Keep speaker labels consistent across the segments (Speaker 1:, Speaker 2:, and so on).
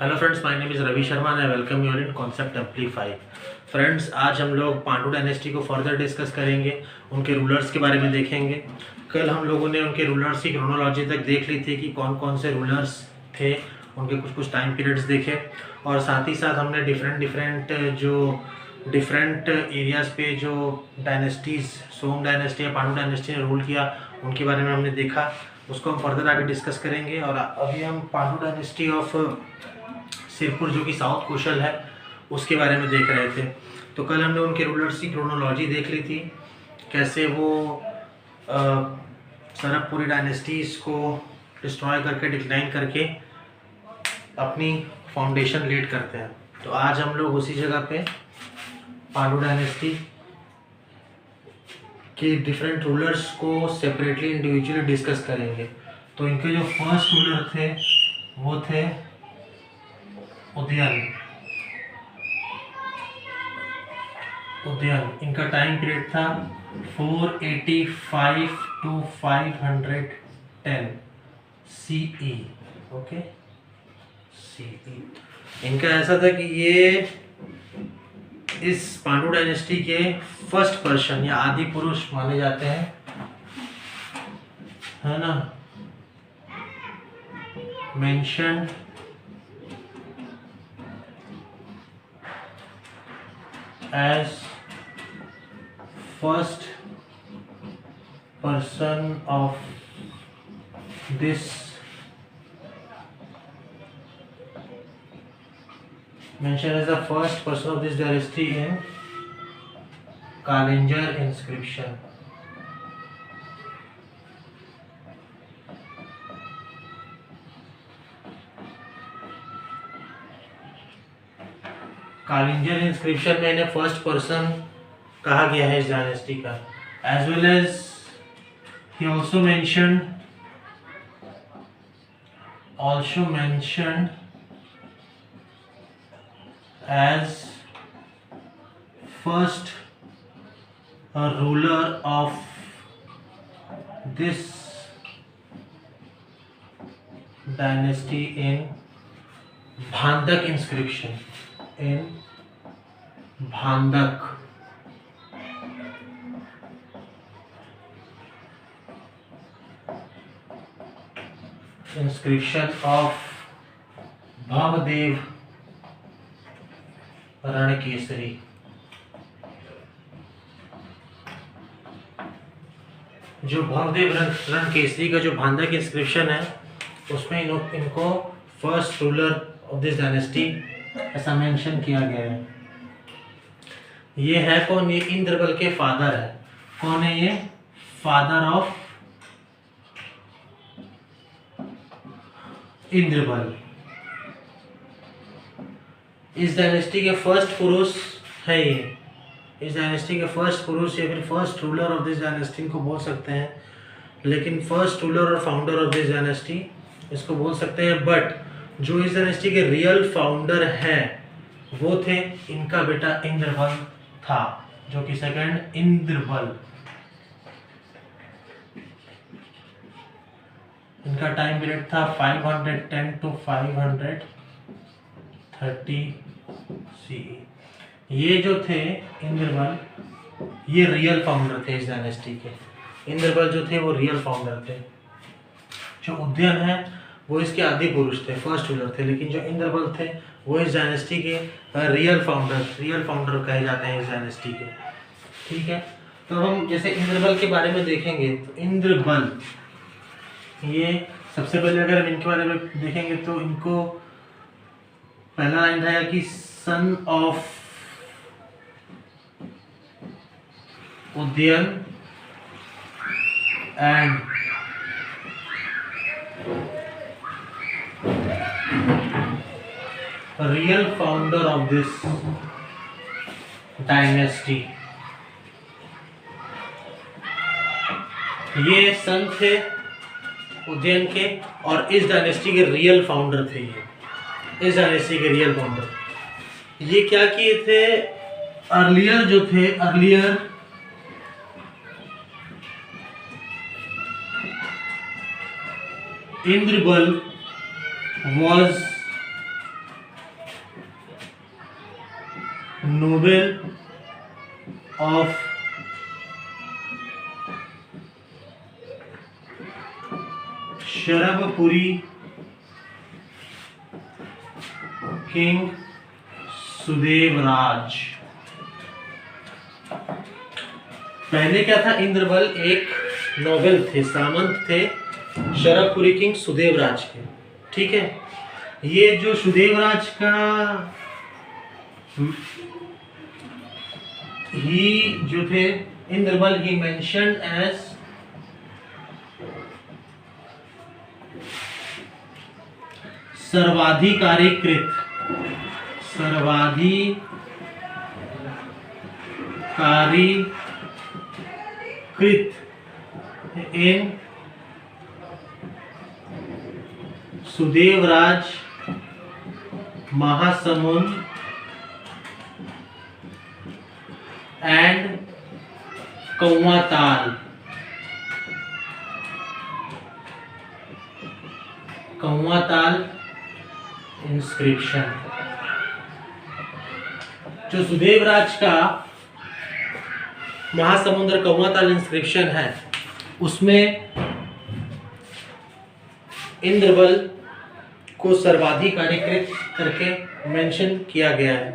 Speaker 1: Hello friends, my name is Ravi Sharma and I welcome you in concept amplify. Friends, आज हम लोग Pandu dynasty को further discuss करेंगे, उनके रूलर्स के बारे में देखेंगे। कल हम लोगों ने उनके रूलर्स की क्रोनोलॉजी तक देख ली थी कि कौन कौन से रूलर्स थे, उनके कुछ कुछ टाइम पीरियड्स देखे, और साथ ही साथ हमने डिफरेंट एरियाज़ पे जो डायनेस्टीज़, सोम डायनेस्टी या पांडु डायनेस्टी ने रूल किया, उनके बारे में हमने देखा। उसको हम फर्दर आगे डिस्कस करेंगे। और अभी हम पांडु डायनेस्टी ऑफ सिरपुर, जो कि साउथ कोशल है, उसके बारे में देख रहे थे। तो कल हमने उनके रूलर्स की क्रोनोलॉजी देख ली थी, कैसे वो सरबपुरी डायनेस्टीज़ को डिस्ट्रॉय करके, डिक्लाइन करके अपनी फाउंडेशन लीड करते हैं। तो आज हम लोग उसी जगह पे पांडु डायनेस्टी के डिफरेंट रूलर्स को सेपरेटली, इंडिविजुअली डिस्कस करेंगे। तो इनके जो फर्स्ट रूलर थे वो थे उदयन। इनका टाइम पीरियड था 485 to 510 CE। Okay, CE। इनका ऐसा था कि ये इस पांडु डायनेस्टी के फर्स्ट पर्सन या आदि पुरुष माने जाते हैं, है ना। Mentioned as first person of this mentioned as the first person of this dynasty in Kalinjar inscription। Kalinjar inscription में इन्हें फर्स्ट पर्सन कहा गया है इस डायनेस्टी का। As well as he also mentioned as first ruler of this dynasty in Bhandak inscription. Bhandak inscription of Bhavdev Rankesari. जो भवदेव रणकेसरी का जो भांदक इंस्क्रिप्शन है, उसमें इनको first ruler of this dynasty ऐसा मेंशन किया गया है। ये है कौन? ये इंद्रबल के फादर है। कौन है ये? Father of Indrabal. इस डायनेस्टी के फर्स्ट पुरुष है ये। इस डायनेस्टी के फर्स्ट पुरुष या फिर first ruler of this dynasty को बोल सकते हैं, लेकिन फर्स्ट रूलर और फाउंडर ऑफ दिस डायनेस्टी इसको बोल सकते हैं। बट जो इस डायनेस्टी के रियल फाउंडर हैं वो थे इनका बेटा इंद्रबल था, जो कि सेकंड इंद्रबल। इनका टाइम पीरियड था 510 to 530 CE। ये जो थे इंद्रबल, ये रियल फाउंडर थे इस डायनेस्टी के। इंद्रबल जो थे वो रियल फाउंडर थे। जो उदयन है वो इसके आदि पुरुष थे, फर्स्ट रूलर थे, लेकिन जो इंद्रबल थे वो इस डायनेस्टी के रियल फाउंडर कहे जाते हैं इस डायनेस्टी के। ठीक है, तो हम जैसे इंद्रबल के बारे में देखेंगे तो इंद्रबल, ये सबसे पहले अगर हम इनके बारे में देखेंगे तो इनको पहला लाइन रहेगा कि son of Udayan and real founder of this dynasty. ये सन थे उदयन के और इस डायनेस्टी के रियल फाउंडर थे। ये इस डायनेस्टी के रियल फाउंडर ये क्या किए थे? Earlier Indrabal was noble of Sharabhpuri king Sudevraj. पहले क्या था, इंद्रबल एक नोबेल थे, सामंत थे शरभपुरी किंग सुदेवराज के। ठीक है, ये जो सुदेवराज का ही जो थे इंद्रबल, ही मेंशन एज सर्वाधिकारीकृत in Sudevraj Mahasamund and Kauvatal inscription. जो सुदेवराज का महासमुद्र कौवाताल इंस्क्रिप्शन है, उसमें इंद्रबल को सर्वाधिकारीकृत करके मेंशन किया गया है।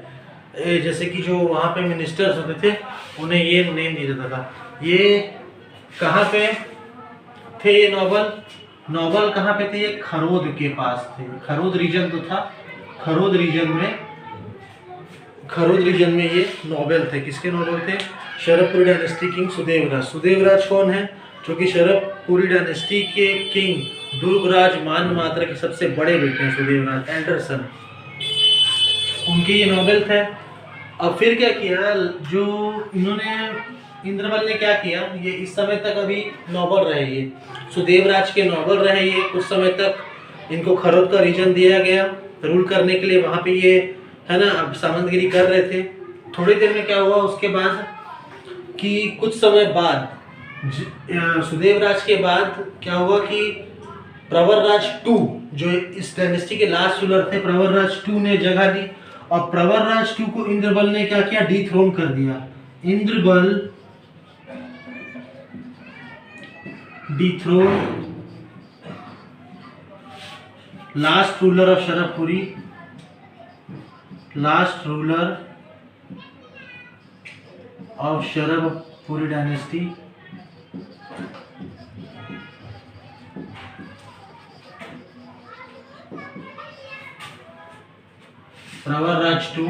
Speaker 1: जैसे कि जो वहाँ पे मिनिस्टर्स होते थे उन्हें ये नेम दिया जाता था। ये कहाँ पे थे ये नोबल कहाँ पे थे? ये खरोद के पास थे। खरोद रीजन तो था, खरोद रीजन में ये नोबेल थे। किसके नोबेल थे? Sharabhpuri dynasty king सुदेवराज। सुदेवराज कौन है? जो कि शरभपुरी डायनेस्टी के किंग दुर्गराज मानमात्र के सबसे बड़े बेटे हैं, सुदेवराज एल्डरसन, उनके ये नोबेल थे। अब फिर क्या किया, जो इंद्रबल ने क्या किया, ये इस समय तक अभी नोबल रहे, ये सुदेवराज के नोबल रहे। ये कुछ समय तक इनको खरोद का रीजन दिया गया रूल करने के लिए। वहाँ पे ये है ना, अब सामंतगिरी कर रहे थे। थोड़ी देर में क्या हुआ उसके बाद कि कुछ समय बाद सुदेवराज के बाद क्या हुआ कि प्रवरराज टू, जो इस डायनेस्टी के लास्ट रूलर थे, प्रवरराज टू ने जगह ली। और प्रवरराज टू को इंद्रबल ने क्या किया? डिथ्रोन कर दिया। Indrabal dethrone last ruler of Sharabhpuri, last ruler of Sharabhpuri dynasty, Pravarraj two,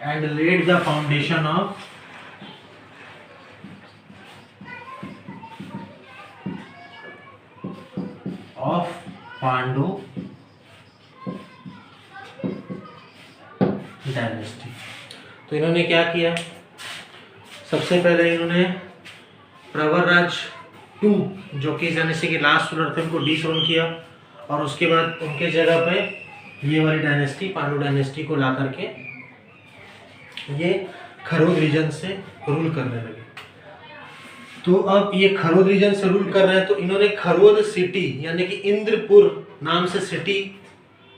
Speaker 1: and laid the foundation of Pandu dynasty. तो इन्होंने क्या किया, सबसे पहले इन्होंने प्रवरराज टू, जो कि डायनेस्टी के लास्ट रूलर थे, उनको डिथ्रोन किया। और उसके बाद उनके जगह पे ये वाली डायनेस्टी, पांडु डायनेस्टी को ला करके ये खरोद रीजन से रूल करने लगे। तो अब ये खरोद रीजन से रूल कर रहे हैं, तो इन्होंने खरोद सिटी यानी कि इंद्रपुर नाम से सिटी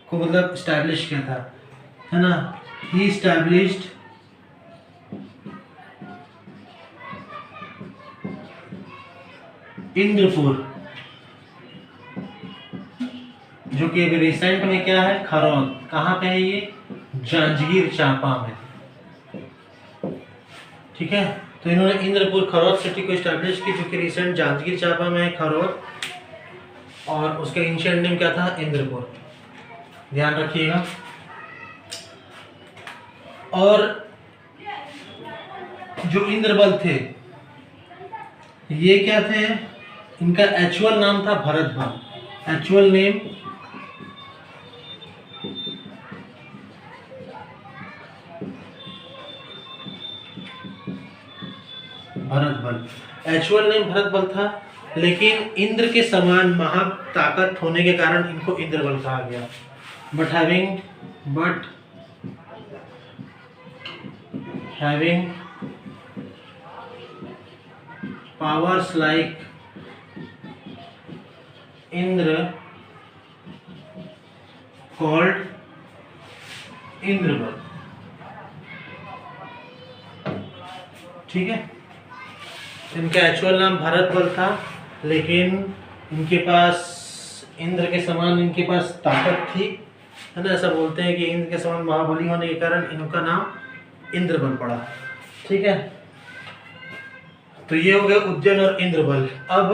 Speaker 1: को मतलब स्टैब्लिश किया था, है ना। ही स्टैब्लिश्ड इंद्रपुर, जो कि अभी रिसेंट में क्या है, खरौद। कहाँ पे है ये? जांजगीर चांपा में। ठीक है, तो इन्होंने इंद्रपुर खरौद सिटी को स्टैब्लिश की, जो कि रिसेंट जांजगीर चांपा में है, खरौद। और उसका एंशिएंट नेम क्या था? इंद्रपुर। ध्यान रखिएगा। और जो इंद्रबल थे ये क्या थे? इनका एक्चुअल नाम था Bharatbal. Actual name Bharatbal. Actual name Bharatbal था, लेकिन इंद्र के समान महा ताकत होने के कारण इनको इंद्रबल कहा गया। But having powers like Indra called Indrabal. ठीक है, इनका एक्चुअल नाम भरतबल था, लेकिन इनके पास इंद्र के समान इनके पास ताकत थी, है ना। ऐसा बोलते हैं कि इंद्र के समान महाबली होने के कारण इनका नाम इंद्रबल पड़ा। ठीक है, तो ये हो गया उद्यन और इंद्रबल। अब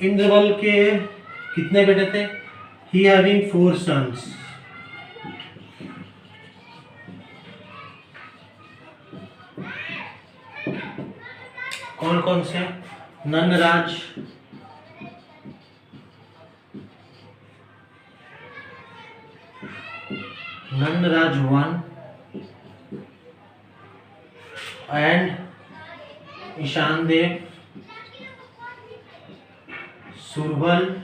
Speaker 1: इंद्रबल के कितने बेटे थे? He having 4 sons. कौन कौन से? Nandraj, Nandraj 1 and Ishan Dev, Surbal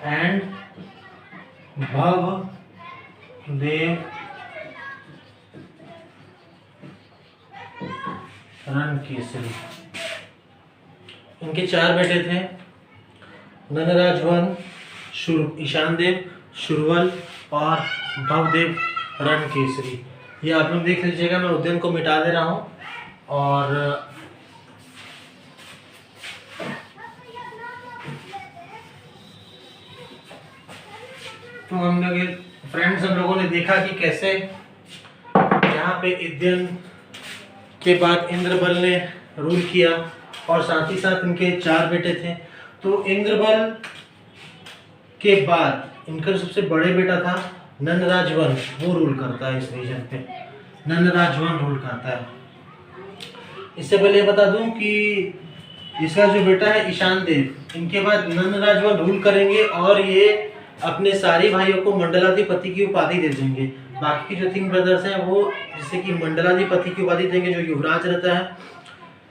Speaker 1: and Bhav Dev रणकेसरी। इनके 4 बेटे थे, नंदराज 1, ईशान देव, शुरवल और भवदेव रणकेसरी। ये आप लोग देख लीजिएगा, मैं उद्यन को मिटा दे रहा हूँ। और तो हम लोग फ्रेंड्स, हम लोगों ने देखा कि कैसे यहाँ पे उद्यन के बाद इंद्रबल ने रूल किया, और साथ ही साथ इनके 4 बेटे थे। तो इंद्रबल के बाद इनका सबसे बड़े बेटा था नंदराज 1, वो रूल करता है इस रीजन पे। नंदराज 1 रूल करता है। इससे पहले बता दूं कि इसका जो बेटा है ईशान देव, इनके बाद नंदराज 1 रूल करेंगे और ये अपने सारे भाइयों को मंडलाधिपति की उपाधि दे देंगे। बाकी के जो 3 ब्रदर्स हैं वो जैसे कि मंडलाधिपति की उपाधि देंगे, जो युवराज रहता है।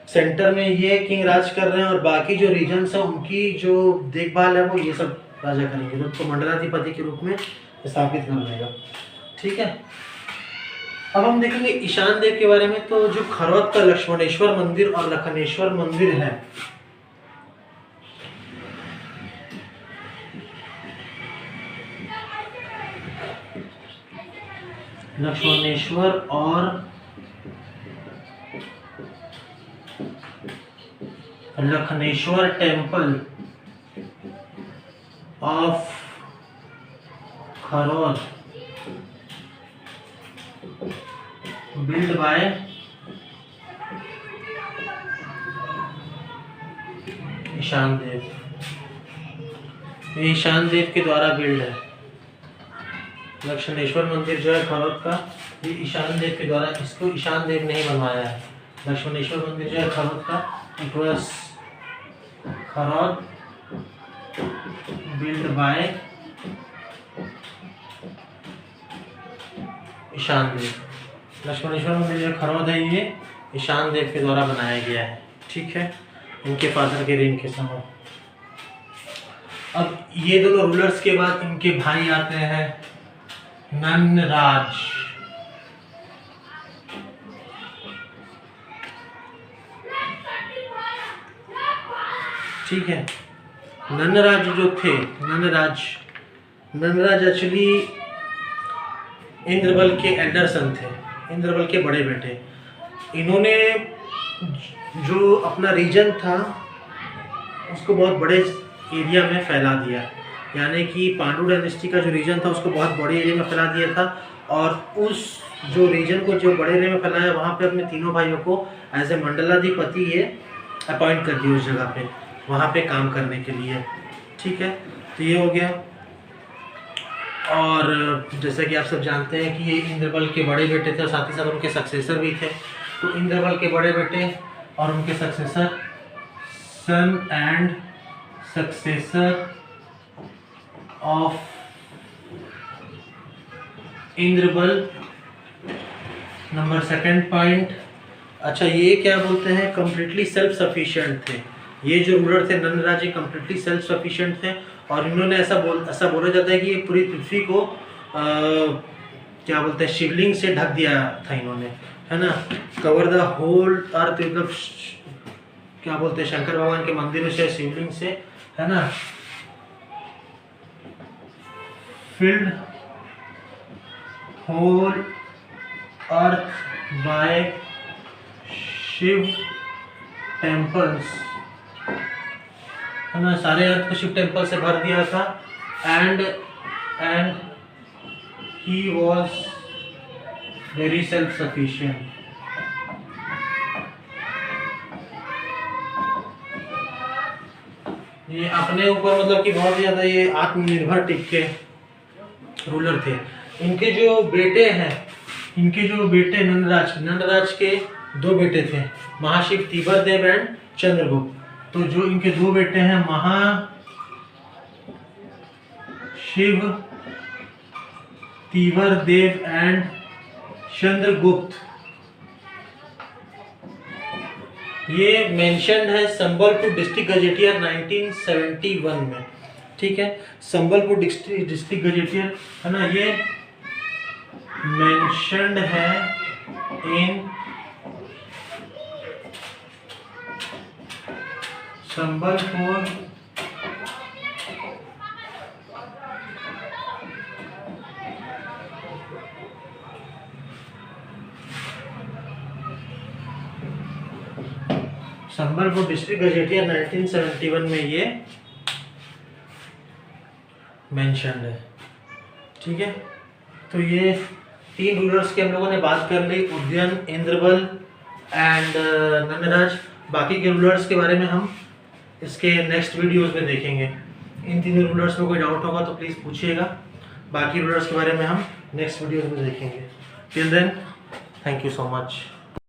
Speaker 1: सेंटर में ये किंग राज कर रहे हैं, और बाकी जो रीजन्स हैं उनकी जो देखभाल है वो ये सब राजा करेंगे, तो उनको मंडलाधिपति के रूप में स्थापित कर देगा। ठीक है, अब हम देखेंगे ईशान देव के बारे में। तो जो खरौद का लक्ष्मणेश्वर मंदिर और लखनेश्वर मंदिर है, लक्ष्मणेश्वर और Lakhneshwar temple of Kharod build by Ishan Dev. ये ईशान देव के द्वारा बिल्ड है। लक्ष्मणेश्वर मंदिर जो है खरौद का, ये ईशान देव के द्वारा, इसको ईशान देव ने ही बनवाया है। लक्ष्मणेश्वर मंदिर जो है खरौद का, it was Kharod build by Ishan Dev. Lakshmaneshwar मंदिर जो खरौद है, ये ईशान देव के द्वारा बनाया गया है। ठीक है, इनके फादर के रेन के समय। अब ये दोनों रूलर्स के बाद इनके भाई आते हैं नंदराज। ठीक है, नंदराज जो थे, नंदराज एक्चुअली इंद्रबल के एल्डर सन थे, इंद्रबल के बड़े बेटे। इन्होंने जो अपना रीजन था उसको बहुत बड़े एरिया में फैला दिया, यानी कि पांडु डायनेस्टी का जो रीजन था उसको बहुत बड़े एरिया में फैला दिया था। और उस जो रीजन को जो बड़े एरिया में फैलाया, वहाँ पे अपने तीनों भाइयों को एज ए मंडलाधिपति ये अपॉइंट कर दिया उस जगह पे, वहाँ पे काम करने के लिए। ठीक है, तो ये हो गया। और जैसा कि आप सब जानते हैं कि ये इंद्रबल के बड़े बेटे थे और साथ ही साथ उनके सक्सेसर भी थे। तो इंद्रबल के बड़े बेटे और उनके successor, son and successor of Indrabal. Number 2 point, अच्छा ये क्या बोलते हैं, कंप्लीटली सेल्फ सफिशिएंट थे। ये जो रूलर थे नंदराज, ये कंप्लीटली सेल्फ सफिशिएंट थे, और इन्होंने ऐसा बोला जाता है कि ये पूरी पृथ्वी को क्या बोलते हैं, शिवलिंग से ढक दिया था इन्होंने, है ना। कवर द होल अर्थ, मतलब क्या बोलते हैं, शंकर भगवान के मंदिरों से, शिवलिंग से, है ना, filled whole earth by Shiv temples, है ना, सारे अर्थ को शिव टेम्पल से भर दिया था। And he was very self sufficient. ये अपने ऊपर मतलब कि बहुत ज्यादा ये आत्मनिर्भर टिक के रूलर थे। इनके जो बेटे हैं, इनके जो बेटे नंदराज के 2 बेटे थे, महाशिव तीव्रदेव एंड चंद्रगुप्त। तो जो इनके 2 बेटे हैं, महाशिव तीव्रदेव एंड चंद्रगुप्त, ये मेंशन्ड है संबलपुर डिस्ट्रिक्ट गजेटियर 1971 में। ठीक है, संबलपुर डिस्ट्रिक्ट गजेटियर, है ना, ये मेंशन्ड है इन संबलपुर डिस्ट्रिक्ट गजेटियर 1971 में ये मेंशन्ड है। ठीक है, तो ये 3 रूलर्स की हम लोगों ने बात कर ली, उदयन, इंद्रबल एंड नंदराज। बाकी के रूलर्स के बारे में हम इसके नेक्स्ट वीडियोस में देखेंगे। इन 3 रूलर्स में कोई डाउट होगा तो प्लीज़ पूछिएगा। बाकी रूलर्स के बारे में हम नेक्स्ट वीडियोस में देखेंगे। Till then, thank you so much.